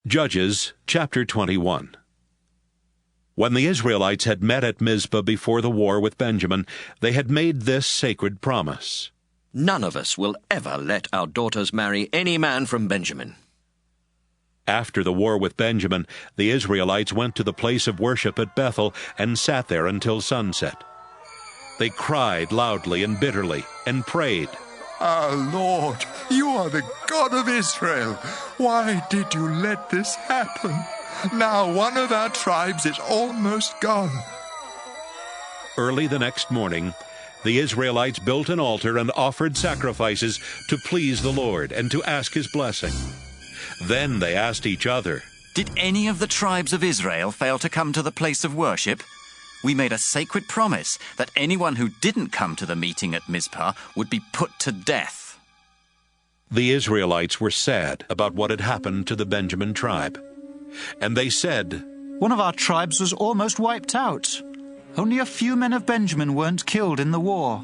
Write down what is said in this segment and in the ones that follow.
Judges chapter 21. When the Israelites had met at Mizpah before the war with Benjamin, they had made this sacred promise. None of us will ever let our daughters marry any man from Benjamin. After the war with Benjamin, the Israelites went to the place of worship at Bethel and sat there until sunset. They cried loudly and bitterly and prayed, Our Lord, you are the God of Israel. Why did you let this happen? Now one of our tribes is almost gone. Early the next morning, the Israelites built an altar and offered sacrifices to please the Lord and to ask His blessing. Then they asked each other, Did any of the tribes of Israel fail to come to the place of worship? We made a sacred promise that anyone who didn't come to the meeting at Mizpah would be put to death. The Israelites were sad about what had happened to the Benjamin tribe. And they said, One of our tribes was almost wiped out. Only a few men of Benjamin weren't killed in the war.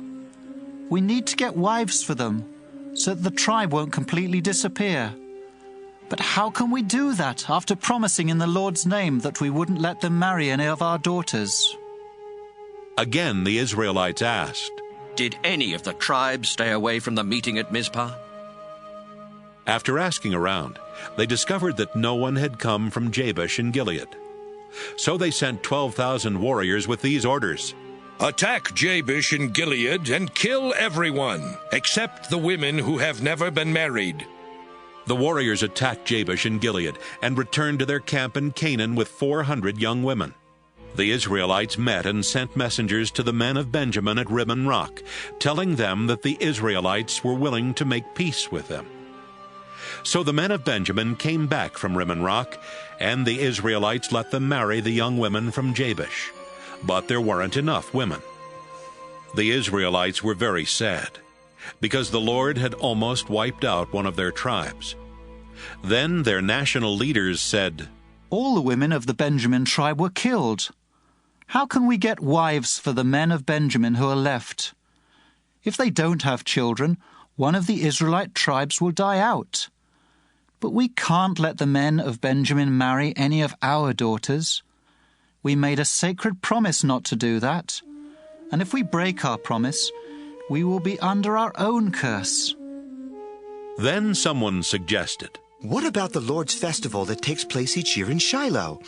We need to get wives for them, so that the tribe won't completely disappear. But how can we do that after promising in the Lord's name that we wouldn't let them marry any of our daughters? Again the Israelites asked, Did any of the tribes stay away from the meeting at Mizpah? After asking around, they discovered that no one had come from Jabesh-gilead. So they sent 12,000 warriors with these orders. Attack Jabesh-gilead and kill everyone, except the women who have never been married. The warriors attacked Jabesh-gilead and returned to their camp in Canaan with 400 young women. The Israelites met and sent messengers to the men of Benjamin at Rimmon Rock, telling them that the Israelites were willing to make peace with them. So the men of Benjamin came back from Rimmon Rock, and the Israelites let them marry the young women from Jabesh. But there weren't enough women. The Israelites were very sad, because the Lord had almost wiped out one of their tribes. Then their national leaders said, All the women of the Benjamin tribe were killed. How can we get wives for the men of Benjamin who are left? If they don't have children, one of the Israelite tribes will die out. But we can't let the men of Benjamin marry any of our daughters. We made a sacred promise not to do that. And if we break our promise, we will be under our own curse. Then someone suggested, What about the Lord's festival that takes place each year in Shiloh?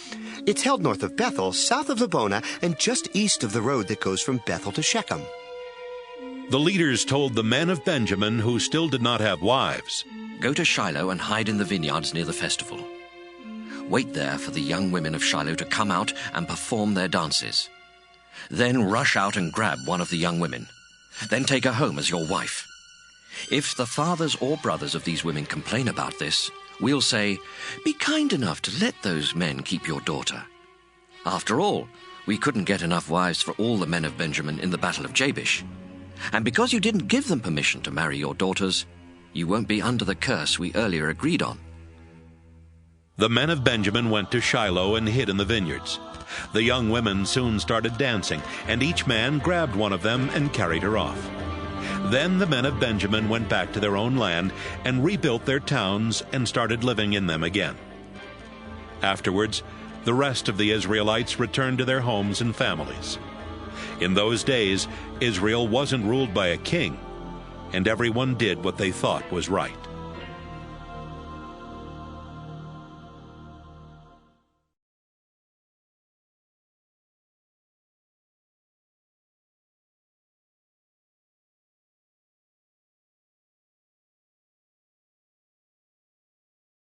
It's held north of Bethel, south of Lebonah, and just east of the road that goes from Bethel to Shechem. The leaders told the men of Benjamin who still did not have wives, Go to Shiloh and hide in the vineyards near the festival. Wait there for the young women of Shiloh to come out and perform their dances. Then rush out and grab one of the young women. Then take her home as your wife. If the fathers or brothers of these women complain about this, we'll say, Be kind enough to let those men keep your daughter. After all, we couldn't get enough wives for all the men of Benjamin in the battle of Jabesh. And because you didn't give them permission to marry your daughters, you won't be under the curse we earlier agreed on. The men of Benjamin went to Shiloh and hid in the vineyards. The young women soon started dancing, and each man grabbed one of them and carried her off. Then the men of Benjamin went back to their own land and rebuilt their towns and started living in them again. Afterwards, the rest of the Israelites returned to their homes and families. In those days, Israel wasn't ruled by a king, and everyone did what they thought was right.